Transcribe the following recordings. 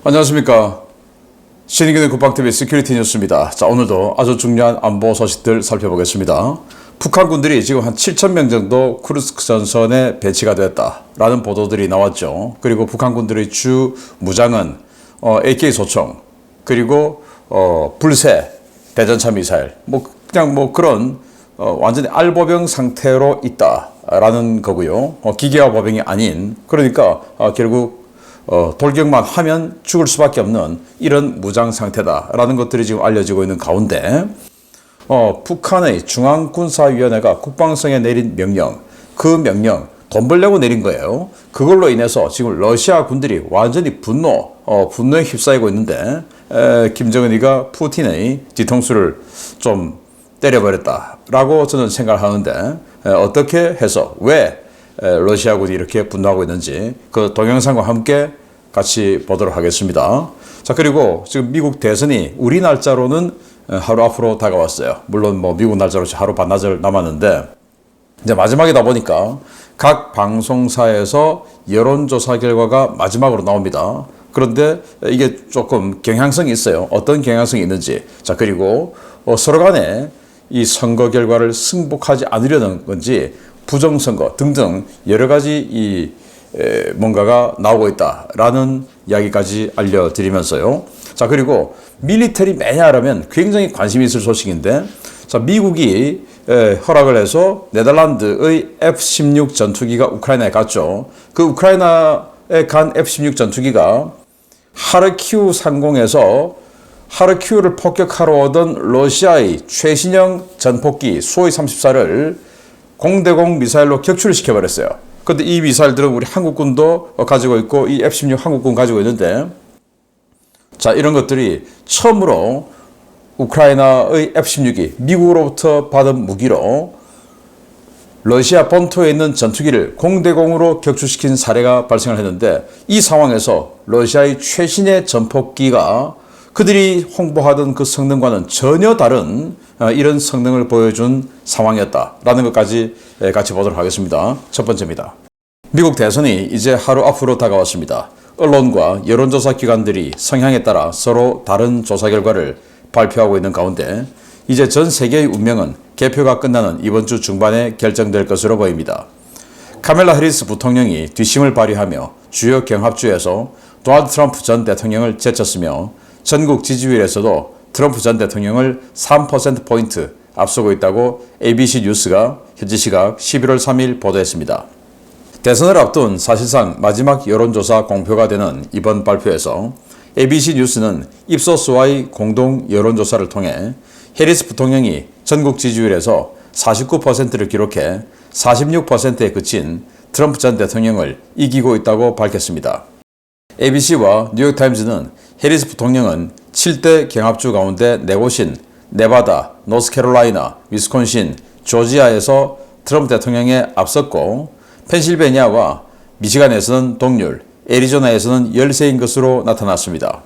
안녕하십니까. 신의균의 국방TV 시큐리티 뉴스입니다. 자, 오늘도 아주 중요한 안보 소식들 살펴보겠습니다. 북한군들이 지금 한 7,000명 정도 쿠르스크 전선에 배치가 됐다라는 보도들이 나왔죠. 그리고 북한군들의 주 무장은 AK 소총, 그리고 불새 대전차 미사일, 그냥 그런 완전히 알보병 상태로 있다라는 거고요. 기계화 보병이 아닌, 그러니까 결국 돌격만 하면 죽을 수밖에 없는 이런 무장 상태다라는 것들이 지금 알려지고 있는 가운데 북한의 중앙군사위원회가 국방성에 내린 명령, 그 명령 돈 벌려고 내린 거예요. 그걸로 인해서 지금 러시아 군들이 완전히 분노에 휩싸이고 있는데 김정은이가 푸틴의 뒤통수를 좀 때려버렸다라고 저는 생각을 하는데 어떻게 해서 왜 러시아군이 이렇게 분노하고 있는지 그 동영상과 함께 같이 보도록 하겠습니다. 자, 그리고 지금 미국 대선이 우리 날짜로는 하루 앞으로 다가왔어요. 물론 미국 날짜로 하루 반나절 남았는데 이제 마지막이다 보니까 각 방송사에서 여론조사 결과가 마지막으로 나옵니다. 그런데 이게 조금 경향성이 있어요. 어떤 경향성이 있는지. 자, 그리고 서로 간에 이 선거 결과를 승복하지 않으려는 건지 부정선거 등등 여러 가지 뭔가가 나오고 있다라는 이야기까지 알려드리면서요. 자, 그리고 밀리터리 매니아라면 굉장히 관심이 있을 소식인데, 자, 미국이 허락을 해서 네덜란드의 F-16 전투기가 우크라이나에 갔죠. 그 우크라이나에 간 F-16 전투기가 하르키우 상공에서 하르키우를 폭격하러 오던 러시아의 최신형 전폭기 수호이 34를 공대공 미사일로 격추를 시켜버렸어요. 그런데 이 미사일들은 우리 한국군도 가지고 있고 이 F-16 한국군 가지고 있는데, 자, 이런 것들이 처음으로 우크라이나의 F-16이 미국으로부터 받은 무기로 러시아 본토에 있는 전투기를 공대공으로 격추시킨 사례가 발생을 했는데, 이 상황에서 러시아의 최신의 전폭기가 그들이 홍보하던 그 성능과는 전혀 다른 이런 성능을 보여준 상황이었다라는 것까지 같이 보도록 하겠습니다. 첫 번째입니다. 미국 대선이 이제 하루 앞으로 다가왔습니다. 언론과 여론조사 기관들이 성향에 따라 서로 다른 조사 결과를 발표하고 있는 가운데 이제 전 세계의 운명은 개표가 끝나는 이번 주 중반에 결정될 것으로 보입니다. 카멜라 해리스 부통령이 뒷심을 발휘하며 주요 경합주에서 도널드 트럼프 전 대통령을 제쳤으며 전국 지지율에서도 트럼프 전 대통령을 3%포인트 앞서고 있다고 ABC 뉴스가 현지 시각 11월 3일 보도했습니다. 대선을 앞둔 사실상 마지막 여론조사 공표가 되는 이번 발표에서 ABC 뉴스는 입소스와의 공동 여론조사를 통해 해리스 부통령이 전국 지지율에서 49%를 기록해 46%에 그친 트럼프 전 대통령을 이기고 있다고 밝혔습니다. ABC와 뉴욕타임즈는 해리스 부통령은 7대 경합주 가운데 4곳인 네바다, 노스캐롤라이나, 위스콘신, 조지아에서 트럼프 대통령에 앞섰고 펜실베니아와 미시간에서는 동률, 애리조나에서는 열세인 것으로 나타났습니다.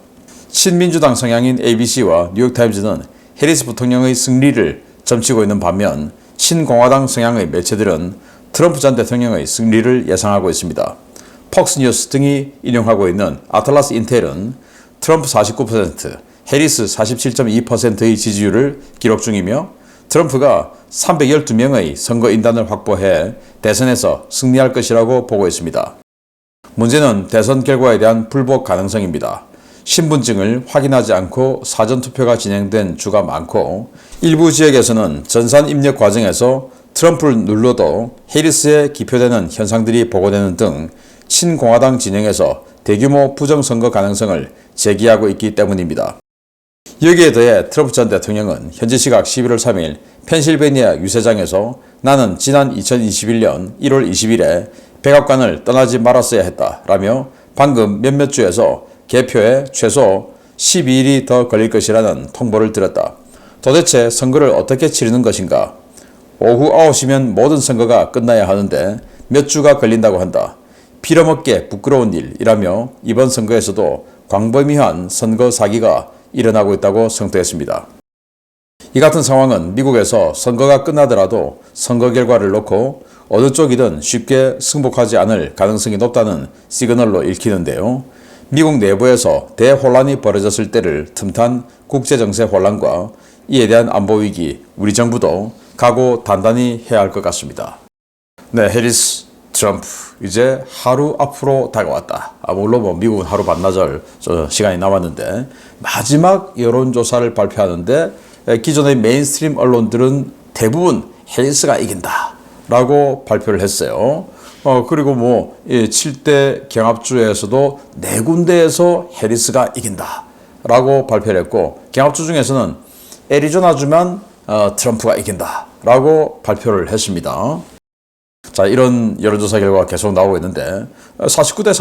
친민주당 성향인 ABC와 뉴욕타임즈는 해리스 부통령의 승리를 점치고 있는 반면 친공화당 성향의 매체들은 트럼프 전 대통령의 승리를 예상하고 있습니다. 폭스뉴스 등이 인용하고 있는 아틀라스 인텔은 트럼프 49%, 해리스 47.2%의 지지율을 기록 중이며 트럼프가 312명의 선거인단을 확보해 대선에서 승리할 것이라고 보고 있습니다. 문제는 대선 결과에 대한 불복 가능성입니다. 신분증을 확인하지 않고 사전투표가 진행된 주가 많고 일부 지역에서는 전산 입력 과정에서 트럼프를 눌러도 해리스에 기표되는 현상들이 보고되는 등 친공화당 진영에서 대규모 부정선거 가능성을 제기하고 있기 때문입니다. 여기에 더해 트럼프 전 대통령은 현지 시각 11월 3일 펜실베니아 유세장에서 나는 지난 2021년 1월 20일에 백악관을 떠나지 말았어야 했다라며 방금 몇몇 주에서 개표에 최소 12일이 더 걸릴 것이라는 통보를 드렸다. 도대체 선거를 어떻게 치르는 것인가? 오후 9시면 모든 선거가 끝나야 하는데 몇 주가 걸린다고 한다. 빌어먹게 부끄러운 일이라며 이번 선거에서도 광범위한 선거 사기가 일어나고 있다고 성토했습니다. 이 같은 상황은 미국에서 선거가 끝나더라도 선거 결과를 놓고 어느 쪽이든 쉽게 승복하지 않을 가능성이 높다는 시그널로 읽히는데요. 미국 내부에서 대혼란이 벌어졌을 때를 틈탄 국제정세 혼란과 이에 대한 안보 위기, 우리 정부도 각오 단단히 해야 할 것 같습니다. 네, 해리스, 트럼프 이제 하루 앞으로 다가왔다. 물론 미국은 하루 반나절 시간이 남았는데 마지막 여론조사를 발표하는데 기존의 메인스트림 언론들은 대부분 해리스가 이긴다 라고 발표를 했어요. 그리고 7대 경합주에서도 4군데에서 해리스가 이긴다 라고 발표를 했고, 경합주 중에서는 애리조나주만 트럼프가 이긴다 라고 발표를 했습니다. 자, 이런 여론조사 결과가 계속 나오고 있는데 49대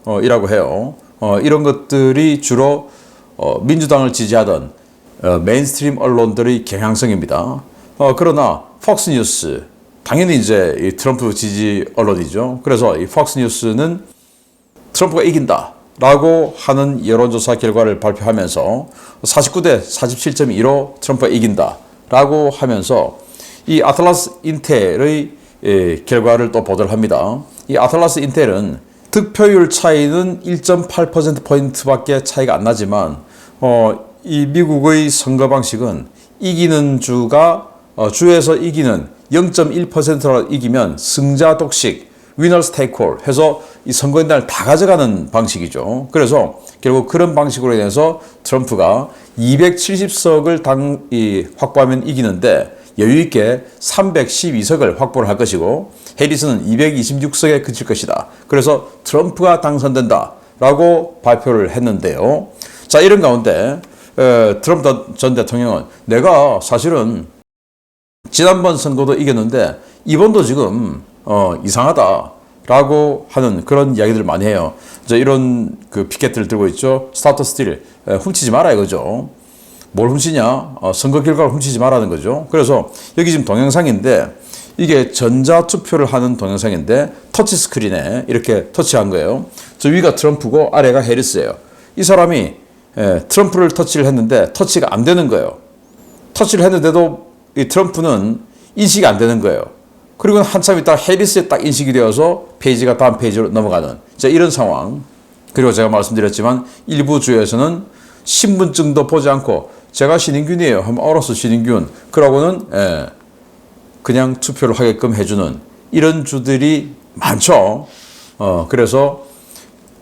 46이라고 해요. 이런 것들이 주로 민주당을 지지하던 메인스트림 언론들의 경향성입니다. 그러나 폭스뉴스, 당연히 이제 이 트럼프 지지 언론이죠. 그래서 이 폭스뉴스는 트럼프가 이긴다 라고 하는 여론조사 결과를 발표하면서 49대 47.2로 트럼프가 이긴다 라고 하면서 이 아틀라스 인텔의 결과를 또 보도를 합니다. 이 아틀라스 인텔은 득표율 차이는 1.8%포인트밖에 차이가 안 나지만 이 미국의 선거 방식은 이기는 주가 주에서 이기는 0.1%로 이기면 승자 독식, 위너스 테이크 올 해서 이 선거인단을 다 가져가는 방식이죠. 그래서 결국 그런 방식으로 인해서 트럼프가 270석을 확보하면 이기는데 여유있게 312석을 확보를 할 것이고, 해리스는 226석에 그칠 것이다. 그래서 트럼프가 당선된다 라고 발표를 했는데요. 자, 이런 가운데 트럼프 전 대통령은 내가 사실은 지난번 선거도 이겼는데 이번도 지금 이상하다 라고 하는 그런 이야기들을 많이 해요. 이런 그 피켓들을 들고 있죠. 스타트 스틸, 훔치지 마라 이거죠. 뭘 훔치냐? 선거 결과를 훔치지 말라는 거죠. 그래서 여기 지금 동영상인데 이게 전자투표를 하는 동영상인데 터치 스크린에 이렇게 터치한 거예요. 저 위가 트럼프고 아래가 해리스예요. 이 사람이 트럼프를 터치를 했는데 터치가 안 되는 거예요. 터치를 했는데도 이 트럼프는 인식이 안 되는 거예요. 그리고 한참 있다가 해리스에 딱 인식이 되어서 페이지가 다음 페이지로 넘어가는 이런 상황. 그리고 제가 말씀드렸지만 일부 주에서는 신분증도 보지 않고 제가 신인균이에요 하면 알았어 신인균 그러고는 그냥 투표를 하게끔 해주는 이런 주들이 많죠. 그래서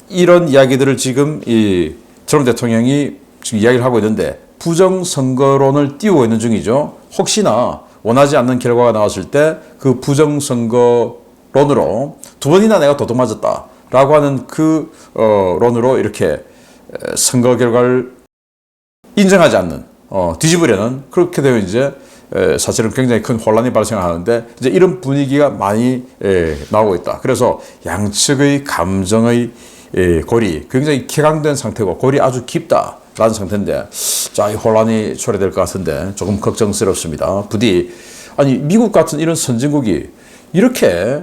이런 이야기들을 지금 이 트럼프 대통령이 지금 이야기를 하고 있는데 부정선거론을 띄우고 있는 중이죠. 혹시나 원하지 않는 결과가 나왔을 때 그 부정선거론으로 2번이나 내가 도둑 맞았다 라고 하는 그 론으로 이렇게 선거 결과를 인정하지 않는 뒤집으려는, 그렇게 되면 이제 사실은 굉장히 큰 혼란이 발생하는데 이제 이런 분위기가 많이 나오고 있다. 그래서 양측의 감정의 골이 굉장히 격앙된 상태고 골이 아주 깊다라는 상태인데, 자, 이 혼란이 초래될 것 같은데 조금 걱정스럽습니다. 부디 아니 미국 같은 이런 선진국이 이렇게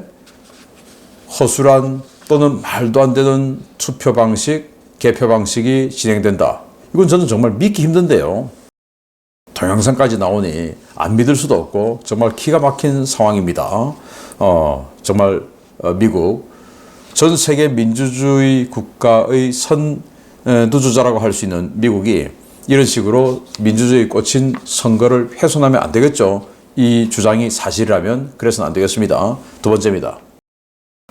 허술한 또는 말도 안 되는 투표 방식, 개표 방식이 진행된다. 이건 저는 정말 믿기 힘든데요. 동영상까지 나오니 안 믿을 수도 없고 정말 기가 막힌 상황입니다. 정말 미국 전 세계 민주주의 국가의 선두주자라고 할 수 있는 미국이 이런 식으로 민주주의 꽂힌 선거를 훼손하면 안 되겠죠. 이 주장이 사실이라면 그래서는 안 되겠습니다. 두 번째입니다.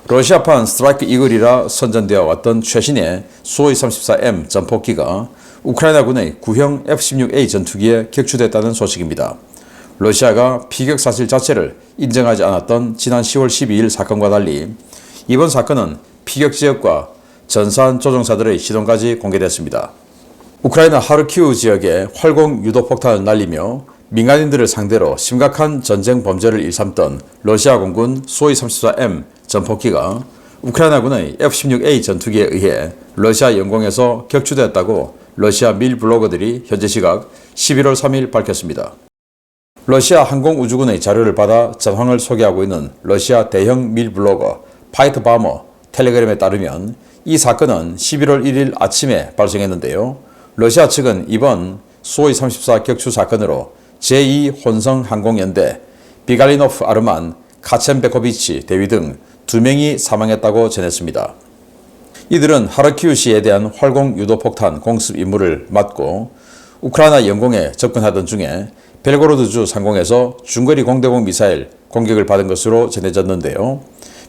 러시아판 스트라이크 이글이라 선전되어 왔던 최신의 수호이 34M 전폭기가 우크라이나군의 구형 F-16A 전투기에 격추됐다는 소식입니다. 러시아가 피격 사실 자체를 인정하지 않았던 지난 10월 12일 사건과 달리 이번 사건은 피격 지역과 전산 조종사들의 시동까지 공개됐습니다. 우크라이나 하르키우 지역에 활공 유도 폭탄을 날리며 민간인들을 상대로 심각한 전쟁 범죄를 일삼던 러시아 공군 수호이 34M 전폭기가 우크라이나군의 F-16A 전투기에 의해 러시아 영공에서 격추되었다고 러시아 밀 블로거들이 현재 시각 11월 3일 밝혔습니다. 러시아 항공우주군의 자료를 받아 전황을 소개하고 있는 러시아 대형 밀 블로거 파이트 바머 텔레그램에 따르면 이 사건은 11월 1일 아침에 발생했는데요. 러시아 측은 이번 수호이 34 격추 사건으로 제2혼성항공연대, 비갈리노프 아르만, 카첸베코비치 대위 등 2명이 사망했다고 전했습니다. 이들은 하르키우시에 대한 활공 유도폭탄 공습 임무를 맡고 우크라이나 영공에 접근하던 중에 벨고로드주 상공에서 중거리 공대공 미사일 공격을 받은 것으로 전해졌는데요.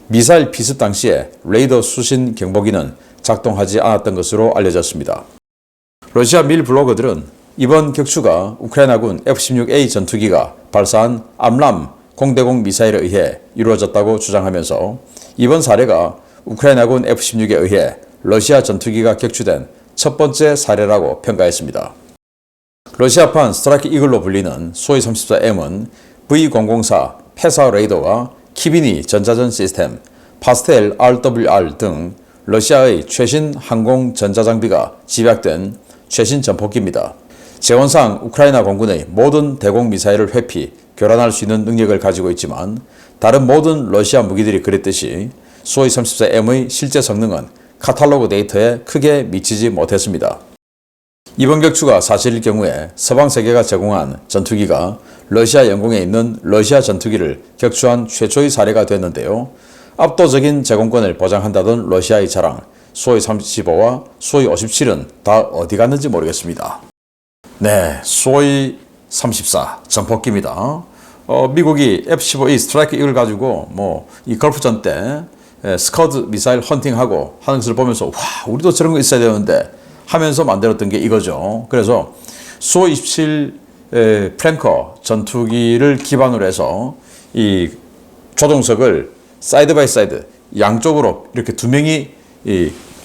미사일 피습 당시에 레이더 수신 경보기는 작동하지 않았던 것으로 알려졌습니다. 러시아 밀 블로거들은 이번 격추가 우크라이나군 F-16A 전투기가 발사한 암람 공대공 미사일에 의해 이루어졌다고 주장하면서 이번 사례가 우크라이나군 F-16에 의해 러시아 전투기가 격추된 첫 번째 사례라고 평가했습니다. 러시아판 스트라이크 이글로 불리는 소위 34M은 V004 페사 레이더와 키비니 전자전 시스템, 파스텔 RWR 등 러시아의 최신 항공 전자장비가 집약된 최신 전폭기입니다. 재원상 우크라이나 공군의 모든 대공 미사일을 회피, 교란할 수 있는 능력을 가지고 있지만 다른 모든 러시아 무기들이 그랬듯이 소위 34M의 실제 성능은 카탈로그 데이터에 크게 미치지 못했습니다. 이번 격추가 사실일 경우에 서방 세계가 제공한 전투기가 러시아 영공에 있는 러시아 전투기를 격추한 최초의 사례가 됐는데요. 압도적인 제공권을 보장한다던 러시아의 자랑, 소위 35와 소위 57은 다 어디 갔는지 모르겠습니다. 네, 소위 34 전폭기입니다. 미국이 F-15E 스트라이크 이걸 가지고 이 걸프전 때 스커드 미사일 헌팅하고 하는 것을 보면서 와, 우리도 저런 거 있어야 되는데 하면서 만들었던 게 이거죠. 그래서 수-27 프랭커 전투기를 기반으로 해서 이 조종석을 사이드 바이 사이드 양쪽으로 이렇게 두 명이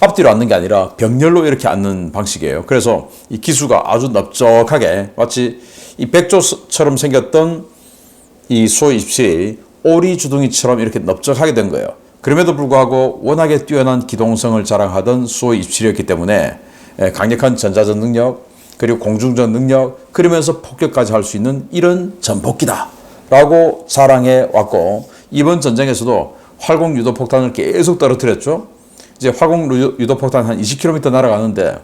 앞뒤로 앉는 게 아니라 병렬로 이렇게 앉는 방식이에요. 그래서 이 기수가 아주 넓적하게 마치 이 백조처럼 생겼던 이 수-27이 오리 주둥이처럼 이렇게 넓적하게 된 거예요. 그럼에도 불구하고 워낙에 뛰어난 기동성을 자랑하던 수-27이었기 때문에 강력한 전자전 능력, 그리고 공중전 능력, 그러면서 폭격까지 할 수 있는 이런 전폭기다 라고 자랑해 왔고, 이번 전쟁에서도 활공 유도폭탄을 계속 떨어뜨렸죠. 이제 활공 유도폭탄 한 20km 날아가는데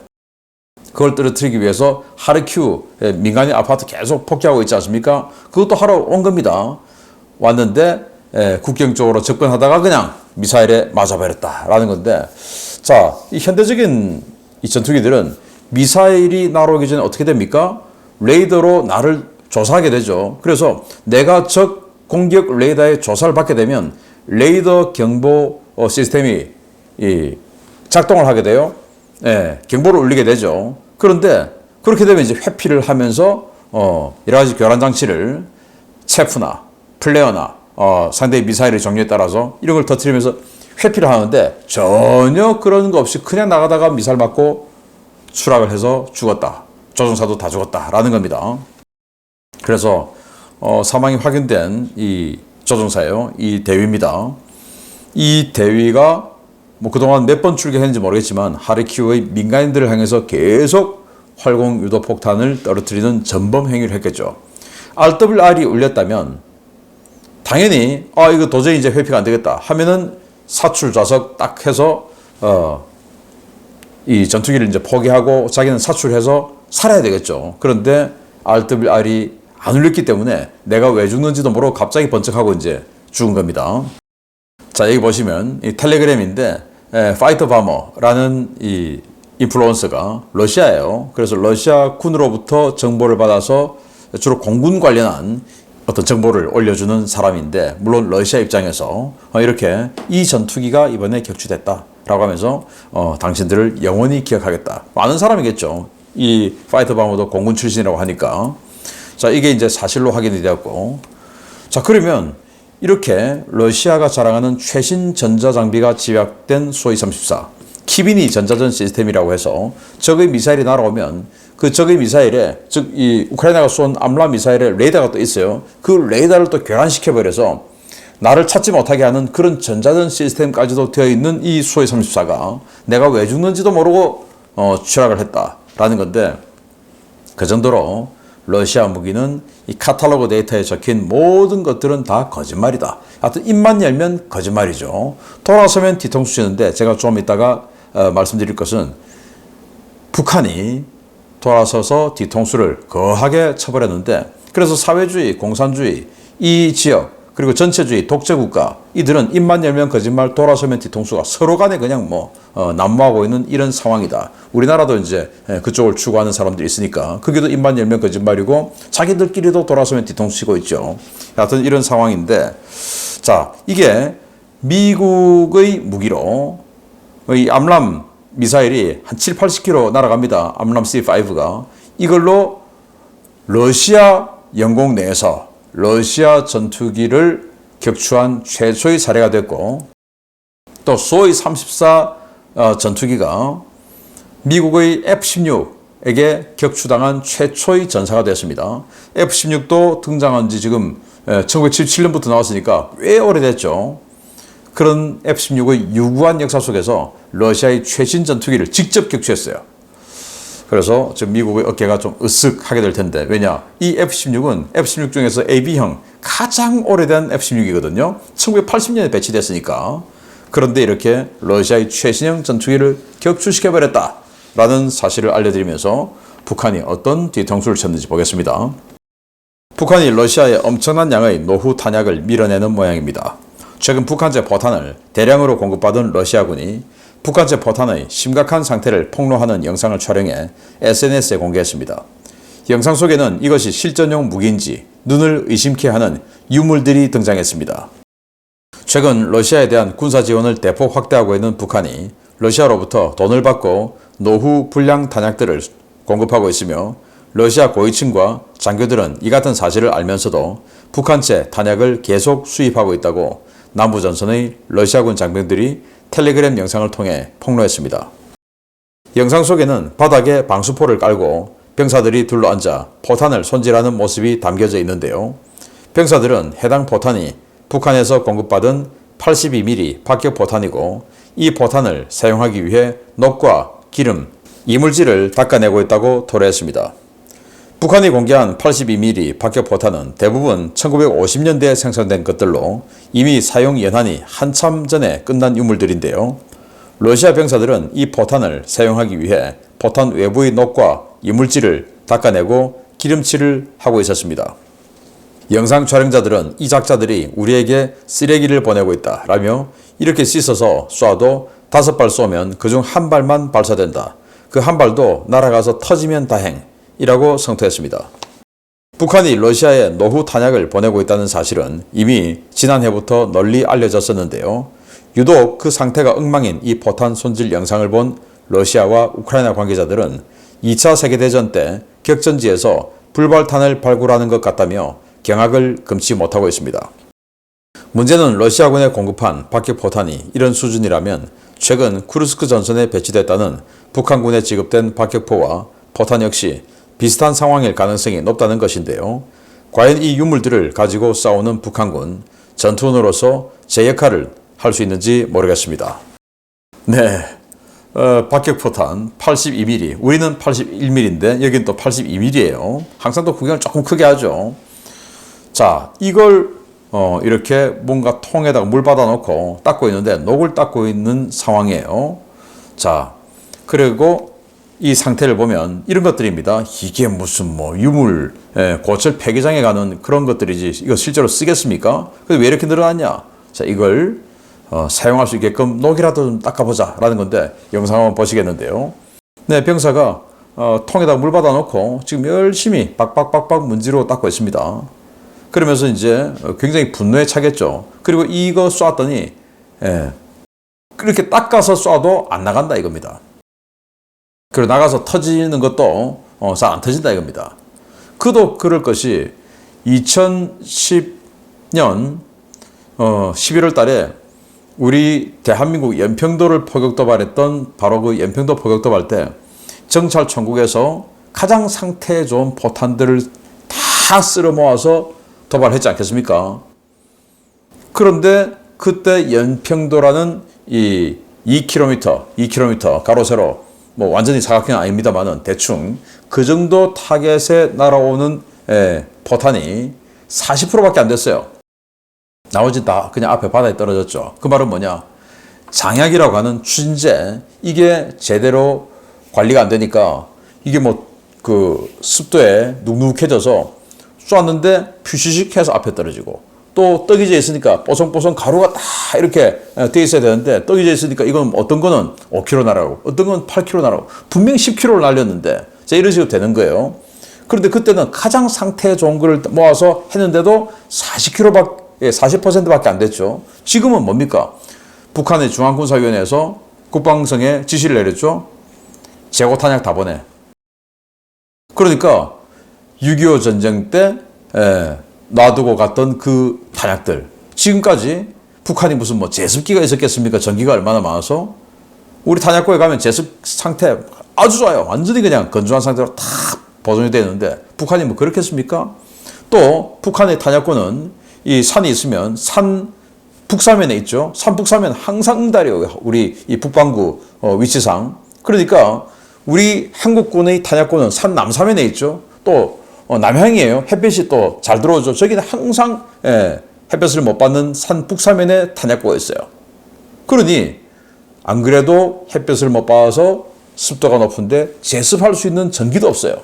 그걸 떨어뜨리기 위해서 하르키우 민간인 아파트 계속 폭격하고 있지 않습니까? 그것도 하러 온 겁니다. 왔는데 국경 쪽으로 접근하다가 그냥 미사일에 맞아버렸다라는 건데, 자, 이 현대적인 이 전투기들은 미사일이 날아오기 전에 어떻게 됩니까? 레이더로 나를 조사하게 되죠. 그래서 내가 적 공격 레이더의 조사를 받게 되면 레이더 경보 시스템이 작동을 하게 돼요. 경보를 울리게 되죠. 그런데 그렇게 되면 이제 회피를 하면서 여러 가지 교란 장치를 체프나 플레어나 상대의 미사일의 종류에 따라서 이런 걸 터뜨리면서 회피를 하는데 전혀 그런 거 없이 그냥 나가다가 미사일 맞고 추락을 해서 죽었다. 조종사도 다 죽었다라는 겁니다. 그래서 사망이 확인된 이 조종사예요. 이 대위입니다. 이 대위가 그동안 몇 번 출격했는지 모르겠지만 하르키우의 민간인들을 향해서 계속 활공 유도 폭탄을 떨어뜨리는 전범 행위를 했겠죠. RWR이 울렸다면 당연히 이거 도저히 이제 회피가 안 되겠다 하면은 사출 좌석 딱 해서 이 전투기를 이제 포기하고 자기는 사출해서 살아야 되겠죠. 그런데 RWR이 안 울렸기 때문에 내가 왜 죽는지도 모르고 갑자기 번쩍하고 이제 죽은 겁니다. 자, 여기 보시면 이 텔레그램인데 파이터 바머라는 이 인플루언서가 러시아예요. 그래서 러시아 군으로부터 정보를 받아서 주로 공군 관련한 어떤 정보를 올려주는 사람인데, 물론 러시아 입장에서 이렇게 이 전투기가 이번에 격추됐다라고 하면서 당신들을 영원히 기억하겠다. 많은 사람이겠죠. 이 파이터 바머도 공군 출신이라고 하니까. 자, 이게 이제 사실로 확인이 되었고, 자, 그러면 이렇게 러시아가 자랑하는 최신 전자장비가 집약된 수-34 키비니 전자전 시스템이라고 해서 적의 미사일이 날아오면 그 적의 미사일에, 즉 이 우크라이나가 쏜 암람 미사일에 레이더가 또 있어요. 그 레이더를 또 교란시켜버려서 나를 찾지 못하게 하는 그런 전자전 시스템까지도 되어 있는 이 수-34가 내가 왜 죽는지도 모르고 추락을 했다라는 건데, 그 정도로 러시아 무기는 이 카탈로그 데이터에 적힌 모든 것들은 다 거짓말이다. 하여튼 입만 열면 거짓말이죠. 돌아서면 뒤통수 치는데, 제가 좀 이따가 말씀드릴 것은 북한이 돌아서서 뒤통수를 거하게 쳐버렸는데, 그래서 사회주의, 공산주의 이 지역, 그리고 전체주의 독재국가, 이들은 입만 열면 거짓말, 돌아서면 뒤통수가 서로 간에 그냥 난무하고 있는 이런 상황이다. 우리나라도 이제 그쪽을 추구하는 사람들이 있으니까 그게도 입만 열면 거짓말이고 자기들끼리도 돌아서면 뒤통수 치고 있죠. 하여튼 이런 상황인데, 자, 이게 미국의 무기로 이 암람 미사일이 한 7, 80km 날아갑니다. 암람 C5가. 이걸로 러시아 영공 내에서 러시아 전투기를 격추한 최초의 사례가 됐고, 또 소위 34 전투기가 미국의 F-16에게 격추당한 최초의 전사가 됐습니다. F-16도 등장한 지 지금 1977년부터 나왔으니까 꽤 오래됐죠. 그런 F-16의 유구한 역사 속에서 러시아의 최신 전투기를 직접 격추했어요. 그래서 지금 미국의 어깨가 좀 으쓱하게 될 텐데, 왜냐? 이 F-16은 F-16 중에서 AB형 가장 오래된 F-16이거든요. 1980년에 배치됐으니까. 그런데 이렇게 러시아의 최신형 전투기를 격추시켜버렸다라는 사실을 알려드리면서 북한이 어떤 뒤통수를 쳤는지 보겠습니다. 북한이 러시아에 엄청난 양의 노후 탄약을 밀어내는 모양입니다. 최근 북한제 포탄을 대량으로 공급받은 러시아군이 북한제 포탄의 심각한 상태를 폭로하는 영상을 촬영해 SNS에 공개했습니다. 영상 속에는 이것이 실전용 무기인지 눈을 의심케 하는 유물들이 등장했습니다. 최근 러시아에 대한 군사 지원을 대폭 확대하고 있는 북한이 러시아로부터 돈을 받고 노후 불량 탄약들을 공급하고 있으며, 러시아 고위층과 장교들은 이 같은 사실을 알면서도 북한제 탄약을 계속 수입하고 있다고 남부전선의 러시아군 장병들이 텔레그램 영상을 통해 폭로했습니다. 영상 속에는 바닥에 방수포를 깔고 병사들이 둘러앉아 포탄을 손질하는 모습이 담겨져 있는데요. 병사들은 해당 포탄이 북한에서 공급받은 82mm 박격 포탄이고, 이 포탄을 사용하기 위해 녹과 기름, 이물질을 닦아내고 있다고 토로했습니다. 북한이 공개한 82mm 박격 포탄은 대부분 1950년대에 생산된 것들로 이미 사용 연한이 한참 전에 끝난 유물들인데요. 러시아 병사들은 이 포탄을 사용하기 위해 포탄 외부의 녹과 이물질을 닦아내고 기름칠을 하고 있었습니다. 영상 촬영자들은 이 작자들이 우리에게 쓰레기를 보내고 있다 라며, 이렇게 씻어서 쏴도 5발 쏘면 그중 한 발만 발사된다. 그 한 발도 날아가서 터지면 다행 이라고 성토했습니다. 북한이 러시아에 노후 탄약을 보내고 있다는 사실은 이미 지난해부터 널리 알려졌었는데요. 유독 그 상태가 엉망인 이 포탄 손질 영상을 본 러시아와 우크라이나 관계자들은 2차 세계대전 때 격전지에서 불발탄을 발굴하는 것 같다며 경악을 금치 못하고 있습니다. 문제는 러시아군에 공급한 박격포탄이 이런 수준이라면 최근 쿠르스크 전선에 배치됐다는 북한군에 지급된 박격포와 포탄 역시 비슷한 상황일 가능성이 높다는 것인데요. 과연 이 유물들을 가지고 싸우는 북한군, 전투원으로서 제 역할을 할 수 있는지 모르겠습니다. 네, 박격포탄 82mm, 우리는 81mm인데 여긴 또 82mm예요. 항상 또 구경을 조금 크게 하죠. 자, 이걸 이렇게 뭔가 통에다가 물 받아놓고 닦고 있는데 녹을 닦고 있는 상황이에요. 자, 그리고 이 상태를 보면 이런 것들입니다. 이게 무슨 유물, 고철 폐기장에 가는 그런 것들이지 이거 실제로 쓰겠습니까? 근데 왜 이렇게 늘어났냐? 자, 이걸 사용할 수 있게끔 녹이라도 좀 닦아보자 라는 건데, 영상 한번 보시겠는데요. 네, 병사가 통에다 물 받아 놓고 지금 열심히 빡빡빡빡 문지르고 닦고 있습니다. 그러면서 이제 굉장히 분노에 차겠죠. 그리고 이거 쐈더니 그렇게 닦아서 쏴도 안 나간다 이겁니다. 그리고 나가서 터지는 것도 잘 안 터진다 이겁니다. 그도 그럴 것이 2010년 11월 달에 우리 대한민국 연평도를 포격 도발했던 바로 그 연평도 포격 도발 때 정찰 총국에서 가장 상태 좋은 포탄들을 다 쓸어 모아서 도발했지 않겠습니까? 그런데 그때 연평도라는 이 2km 가로 세로 완전히 사각형은 아닙니다만은 대충 그 정도 타겟에 날아오는 포탄이 40%밖에 안 됐어요. 나머지 다 그냥 앞에 바다에 떨어졌죠. 그 말은 뭐냐? 장약이라고 하는 추진제, 이게 제대로 관리가 안 되니까 이게 그 습도에 눅눅해져서 쐈는데 퓨시식 해서 앞에 떨어지고, 또 떡이 져 있으니까 뽀송뽀송 가루가 다 이렇게 돼 있어야 되는데 떡이 져 있으니까 이건 어떤 거는 5kg 날아가고 어떤 건 8kg 날아가고 분명히 10kg를 날렸는데 자, 이런 식으로 되는 거예요. 그런데 그때는 가장 상태 좋은 걸 모아서 했는데도 40%밖에 안 됐죠. 지금은 뭡니까? 북한의 중앙군사위원회에서 국방성에 지시를 내렸죠. 재고 탄약 다 보내. 그러니까 6.25 전쟁 때 놔두고 갔던 그 탄약들 지금까지 북한이 무슨 뭐 제습기가 있었겠습니까? 전기가 얼마나 많아서 우리 탄약고에 가면 제습 상태 아주 좋아요. 완전히 그냥 건조한 상태로 다 보존이 되는데 북한이 뭐 그렇겠습니까? 또 북한의 탄약고는 이 산이 있으면 산 북사면에 있죠. 산 북사면 항상 응달이에요. 우리 이 북반구 위치상. 그러니까 우리 한국군의 탄약고는 산 남사면에 있죠. 또 남향이에요. 햇빛이 또 잘 들어오죠. 저기는 항상 햇볕을 못 받는 산 북사면에 탄약고가 있어요. 그러니 안 그래도 햇볕을 못 받아서 습도가 높은데 제습할 수 있는 전기도 없어요.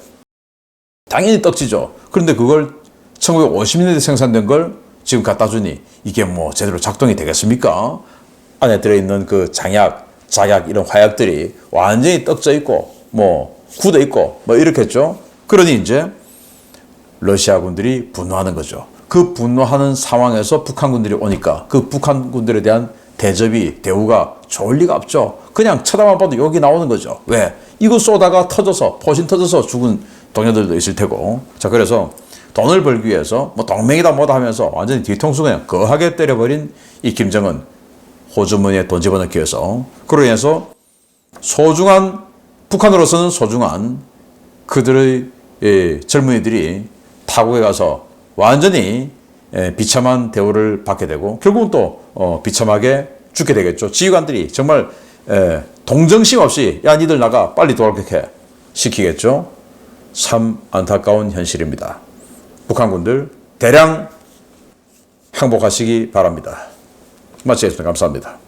당연히 떡지죠. 그런데 그걸 1950년대 생산된 걸 지금 갖다 주니 이게 뭐 제대로 작동이 되겠습니까? 안에 들어있는 그 장약, 작약 이런 화약들이 완전히 떡져 있고 뭐 굳어 있고 뭐 이렇겠죠. 그러니 이제 러시아군들이 분노하는 거죠. 그 분노하는 상황에서 북한군들이 오니까 그 북한군들에 대한 대우가 좋을 리가 없죠. 그냥 쳐다만 봐도 욕이 나오는 거죠. 왜? 이거 쏘다가 터져서 포신 터져서 죽은 동료들도 있을 테고. 자, 그래서 돈을 벌기 위해서 뭐 동맹이다 뭐다 하면서 완전히 뒤통수 그냥 거하게 때려버린 이 김정은 호주머니에 돈 집어넣기 위해서. 그로 인해서 소중한 북한으로서는 소중한 그들의 젊은이들이 타국에 가서 완전히 비참한 대우를 받게 되고 결국은 또 비참하게 죽게 되겠죠. 지휘관들이 정말 동정심 없이 야 니들 나가 빨리 돌아오게 시키겠죠. 참 안타까운 현실입니다. 북한군들 대량 항복하시기 바랍니다. 마치겠습니다. 감사합니다.